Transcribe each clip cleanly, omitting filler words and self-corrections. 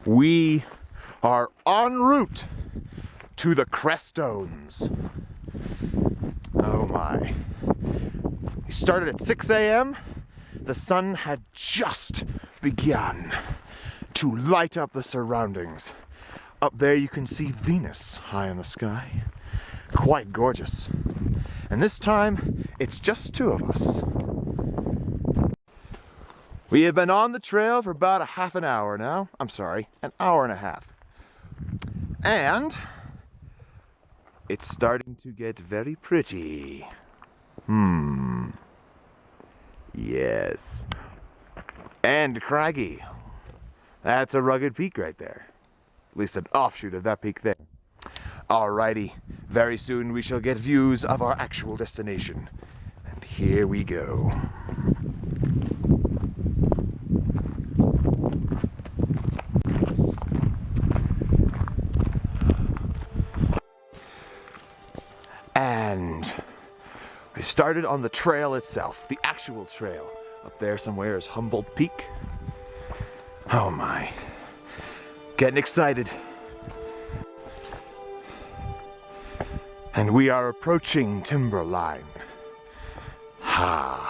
We are en route to the Crestones. Oh my. We started at 6 a.m. The sun had just begun to light up the surroundings. Up there you can see Venus high in the sky. Quite gorgeous. And this time, it's just two of us. We have been on the trail for about a half an hour now. I'm sorry, an hour and a half. And it's starting to get very pretty. Yes. And craggy. That's a rugged peak right there. At least an offshoot of that peak there. Alrighty, very soon we shall get views of our actual destination. And here we go. And we started on the trail itself, the actual trail. Up there somewhere is Humboldt Peak. Oh my, getting excited. And we are approaching timberline. Ha.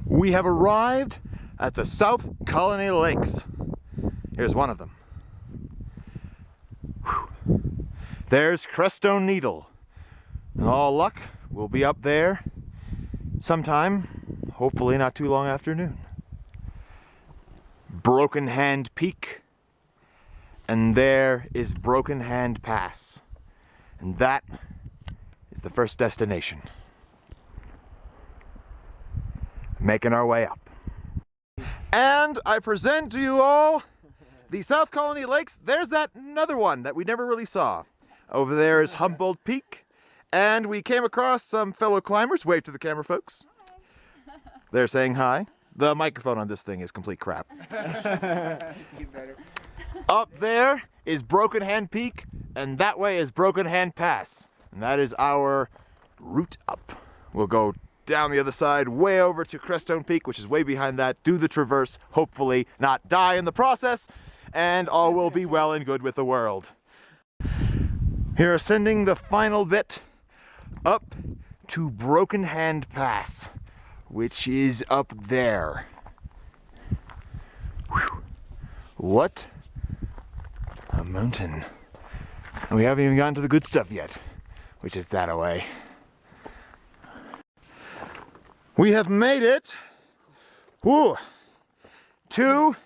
We have arrived at the South Colony Lakes. Here's one of them. Whew. There's Crestone Needle. And all luck, we'll be up there sometime, hopefully not too long after noon. Broken Hand Peak. And there is Broken Hand Pass. And that is the first destination. Making our way up. And I present to you all the South Colony Lakes. There's that another one that we never really saw. Over there is Humboldt Peak. And we came across some fellow climbers. Wave to the camera, folks. They're saying hi. The microphone on this thing is complete crap. Up there is Broken Hand Peak, and that way is Broken Hand Pass. And that is our route up. We'll go down the other side, way over to Crestone Peak, which is way behind that, do the traverse, hopefully not die in the process, and all will be well and good with the world. We're ascending the final bit up to Broken Hand Pass, which is up there. Whew. What a mountain. And we haven't even gotten to the good stuff yet, which is that away. We have made it to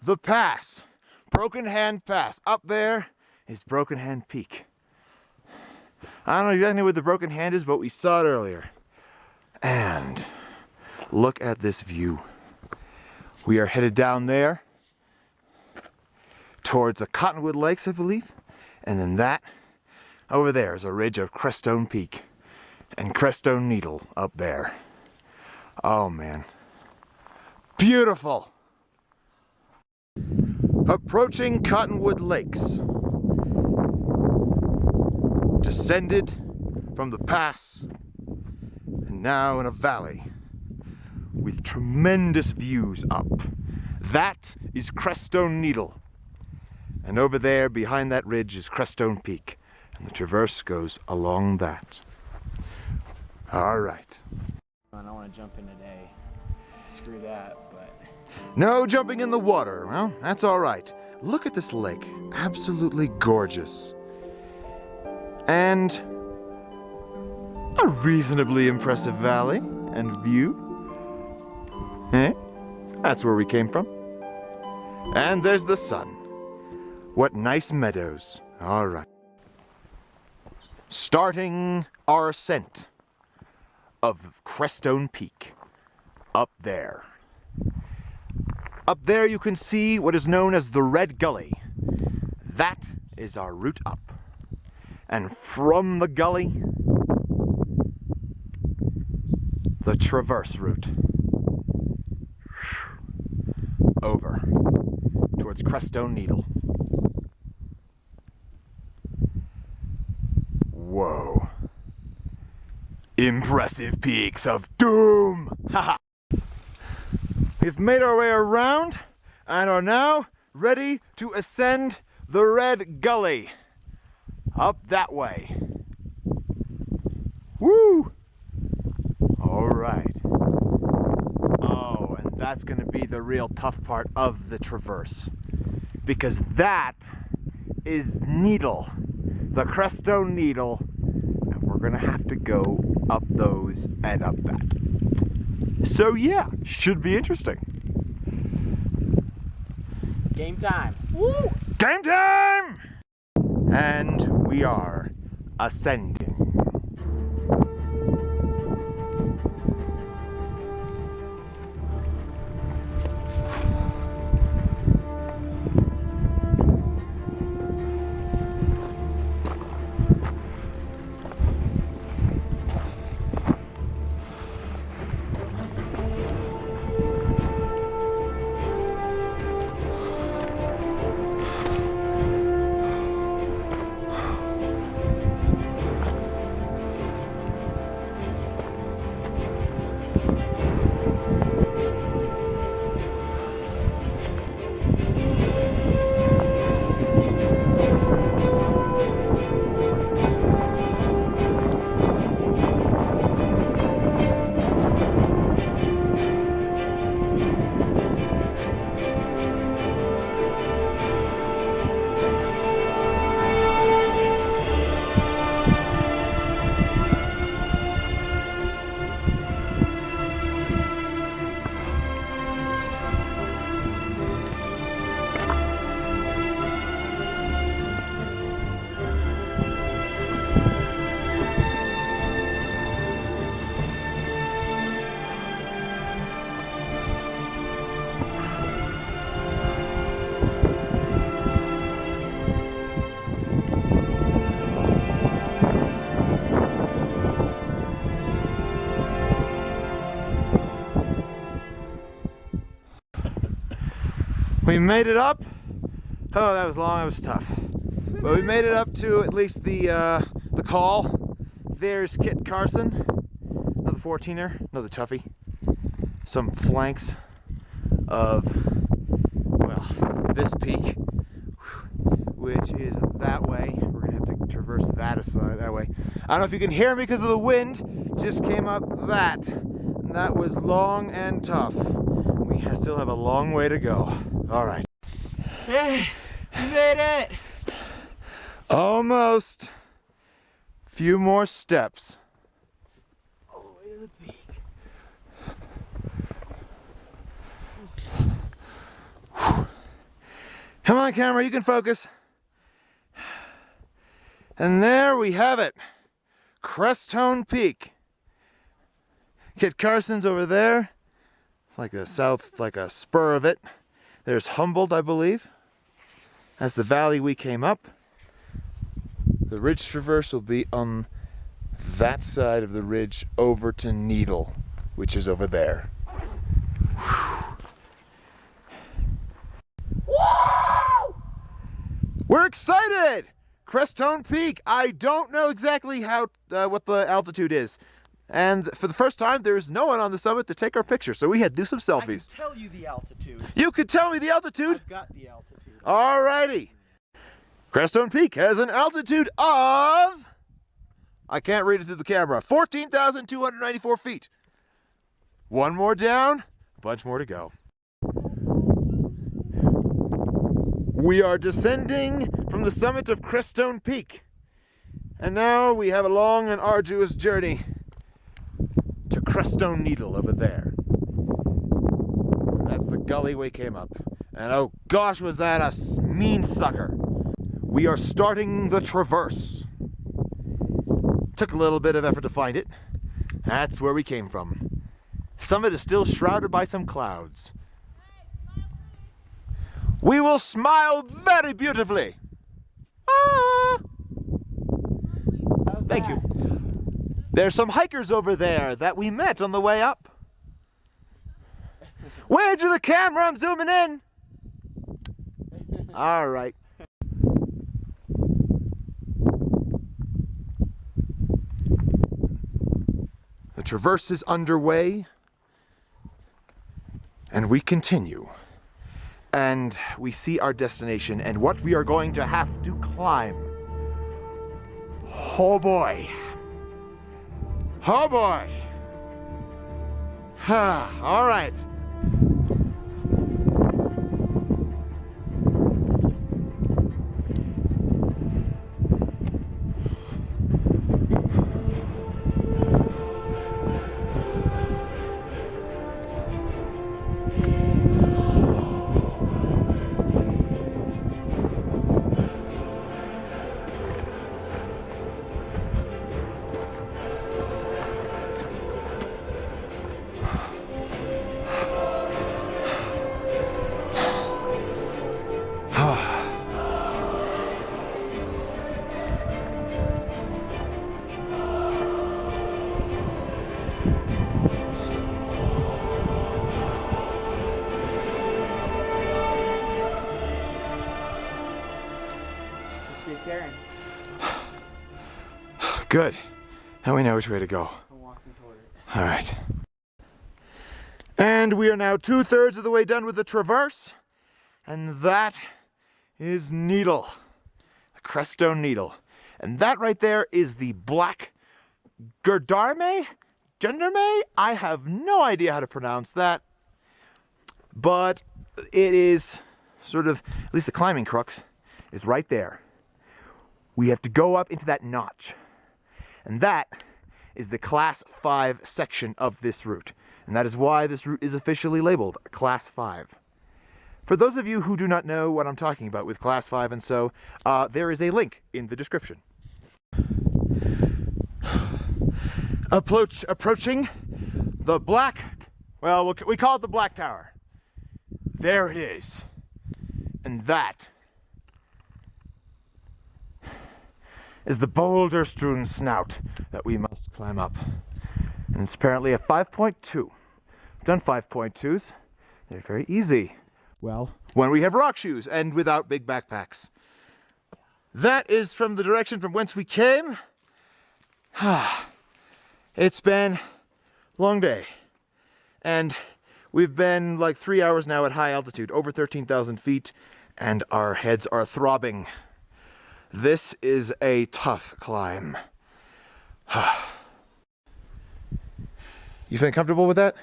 the pass. Broken Hand Pass. Up there is Broken Hand Peak. I don't know exactly what the Broken Hand is, but we saw it earlier. And look at this view. We are headed down there towards the Cottonwood Lakes, I believe. And then that over there is a ridge of Crestone Peak and Crestone Needle up there. Oh man. Beautiful. Approaching Cottonwood Lakes. Descended from the pass and now in a valley with tremendous views up. That is Crestone Needle. And over there behind that ridge is Crestone Peak. And the traverse goes along that. All right. I don't want to jump in today. Screw that, but... No jumping in the water. Well, that's all right. Look at this lake. Absolutely gorgeous. And a reasonably impressive valley and view. Eh? That's where we came from. And there's the sun. What nice meadows. All right. Starting our ascent of Crestone Peak. Up there. Up there you can see what is known as the Red Gully. That is our route up. And from the gully, the traverse route over towards Crestone Needle. Whoa. Impressive peaks of doom! Haha! We've made our way around and are now ready to ascend the Red Gully. Up that way. Woo! All right. Oh, and that's going to be the real tough part of the traverse. Because that is Needle, the Crestone Needle. And we're going to have to go up those and up that. So yeah, should be interesting. Game time. Woo! Game time! And we are ascending. We made it up. Oh, that was long, that was tough. But we made it up to at least the call. There's Kit Carson, another 14er, another toughie. Some flanks of, well, this peak, which is that way. We're gonna have to traverse that aside, that way. I don't know if you can hear me because of the wind. Just came up that. And that was long and tough. We still have a long way to go. All right. Hey, you made it. Almost. Few more steps. All the way to the peak. Come on, camera, you can focus. And there we have it. Crestone Peak. Kit Carson's over there. It's like a spur of it. There's Humboldt, I believe. That's the valley we came up. The ridge traverse will be on that side of the ridge over to Needle, which is over there. Woo! We're excited! Crestone Peak. I don't know exactly what the altitude is. And for the first time, there's no one on the summit to take our picture, so we had to do some selfies. I can tell you the altitude. You could tell me the altitude? I've got the altitude. Alrighty. Crestone Peak has an altitude of... I can't read it through the camera. 14,294 feet. One more down, a bunch more to go. We are descending from the summit of Crestone Peak. And now we have a long and arduous journey to Crestone Needle over there. That's the gully we came up. And oh gosh, was that a mean sucker. We are starting the traverse. Took a little bit of effort to find it. That's where we came from. Summit is still shrouded by some clouds. We will smile very beautifully. Ah! Thank you. There's some hikers over there that we met on the way up. Where'd you the camera? I'm zooming in. All right. The traverse is underway, and we continue. And we see our destination and what we are going to have to climb. Oh boy. Oh boy. All right. Karen. Good. Now we know which way to go. I'm walking toward it. All right. And we are now 2/3 of the way done with the traverse. And that is Needle. The Crestone Needle. And that right there is the black Gendarme? I have no idea how to pronounce that. But it is sort of, at least the climbing crux is right there. We have to go up into that notch. And that is the Class 5 section of this route. And that is why this route is officially labeled Class 5. For those of you who do not know what I'm talking about with Class 5 and so, there is a link in the description. Approaching the black, well, we call it the Black Tower. There it is. And that is the boulder-strewn snout that we must climb up. And it's apparently a 5.2. I've done 5.2s. They're very easy. Well, when we have rock shoes and without big backpacks. That is from the direction from whence we came. It's been a long day. And we've been like 3 hours now at high altitude, over 13,000 feet, and our heads are throbbing. This is a tough climb. You feeling comfortable with that?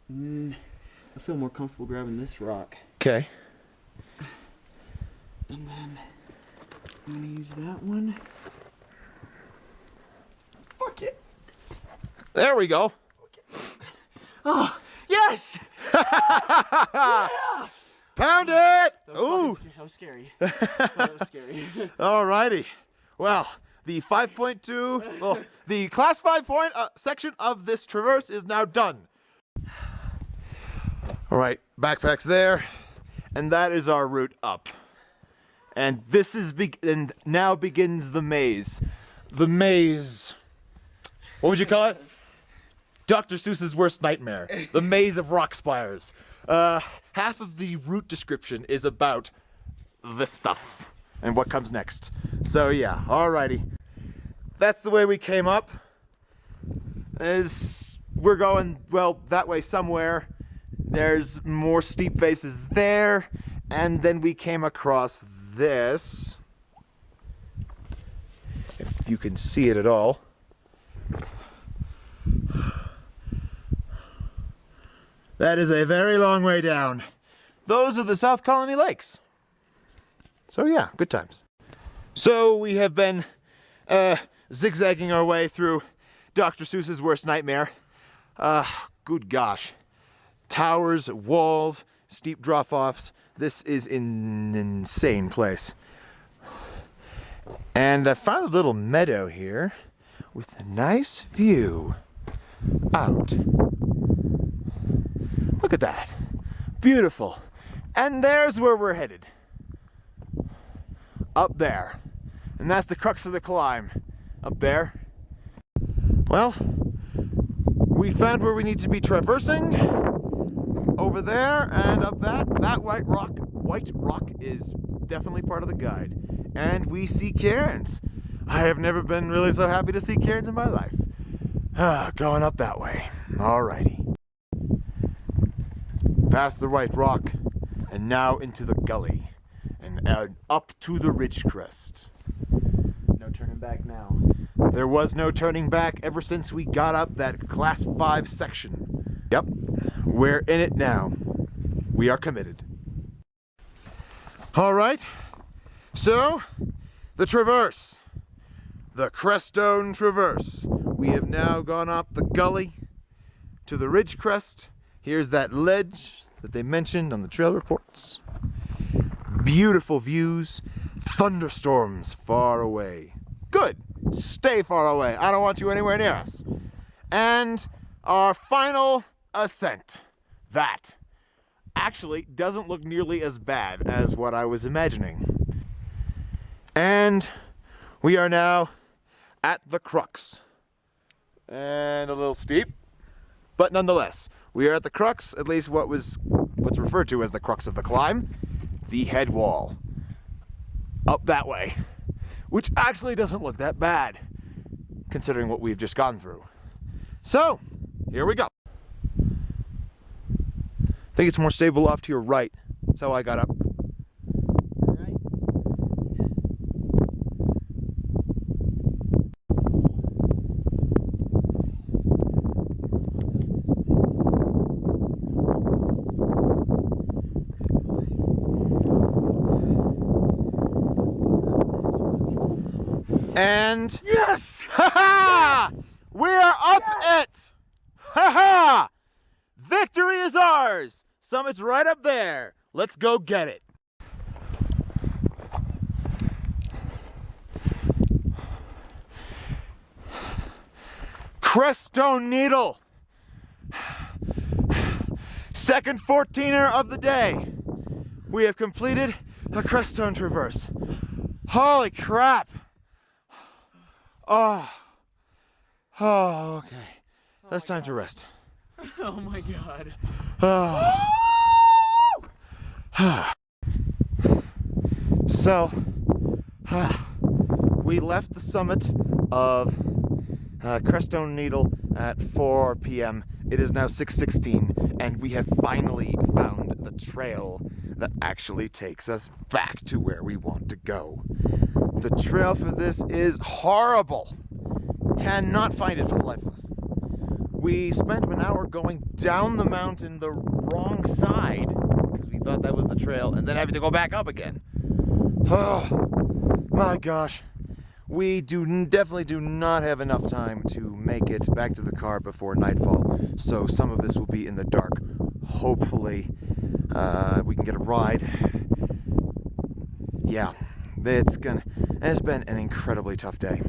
I feel more comfortable grabbing this rock. Okay. And then I'm gonna use that one. Fuck it. There we go. Okay. Oh, yes! Yeah! Pound it! Ooh! That was scary. That was scary. Alrighty. Well, the 5.2, well, the class 5 point section of this traverse is now done. Alright, backpacks there. And that is our route up. And this is, and now begins the maze. The maze. What would you call it? Dr. Seuss's worst nightmare. The maze of rock spires. Half of the route description is about this stuff and what comes next. So yeah, alrighty. That's the way we came up. We're going, well, that way somewhere. There's more steep faces there. And then we came across this. If you can see it at all. That is a very long way down. Those are the South Colony Lakes. So yeah, good times. So we have been zigzagging our way through Dr. Seuss's worst nightmare. Good gosh. Towers, walls, steep drop-offs. This is an insane place. And I found a little meadow here with a nice view out. Look at that. Beautiful. And there's where we're headed. Up there. And that's the crux of the climb. Up there. Well, we found where we need to be traversing. Over there and up that. That white rock is definitely part of the guide. And we see cairns. I have never been really so happy to see cairns in my life. Going up that way. Alrighty. Past the white rock, and now into the gully, and up to the ridge crest. No turning back now. There was no turning back ever since we got up that class 5 section. Yep, we're in it now. We are committed. All right, so the traverse, the Crestone Traverse. We have now gone up the gully to the ridge crest. Here's that ledge that they mentioned on the trail reports. Beautiful views, thunderstorms far away. Good, stay far away. I don't want you anywhere near us. And our final ascent. That actually doesn't look nearly as bad as what I was imagining. And we are now at the crux. And a little steep, but nonetheless, we are at the crux, at least what's referred to as the crux of the climb, the head wall. Up that way, which actually doesn't look that bad, considering what we've just gone through. So, here we go. I think it's more stable off to your right. That's how I got up. And yes! Ha-ha! We're up it! Ha-ha! Victory is ours! Summit's right up there. Let's go get it. Crestone Needle. Second 14er of the day. We have completed the Crestone Traverse. Holy crap. Oh, okay. That's time to rest. Oh my god. So, we left the summit of Crestone Needle at 4 p.m. It is now 6:16, and we have finally found the trail that actually takes us back to where we want to go. The trail for this is horrible. Cannot find it for the life of us. We spent an hour going down the mountain the wrong side because we thought that was the trail, and then having to go back up again. Oh my gosh. We definitely do not have enough time to make it back to the car before nightfall, so some of this will be in the dark. Hopefully, we can get a ride. Yeah, it's been an incredibly tough day.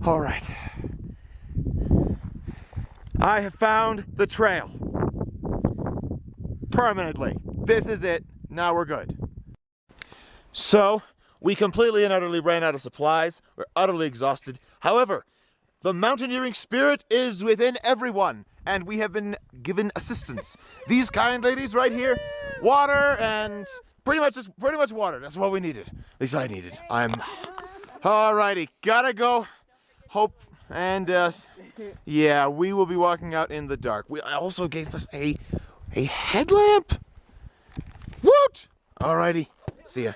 All right. I have found the trail. Permanently. This is it. Now we're good. So, we completely and utterly ran out of supplies. We're utterly exhausted. However, the mountaineering spirit is within everyone, and we have been given assistance. These kind ladies right here, water and pretty much water. That's what we needed. At least I needed. Alrighty, gotta go. Hope and yeah, we will be walking out in the dark. I also gave us a headlamp. Woot! Alrighty, see ya.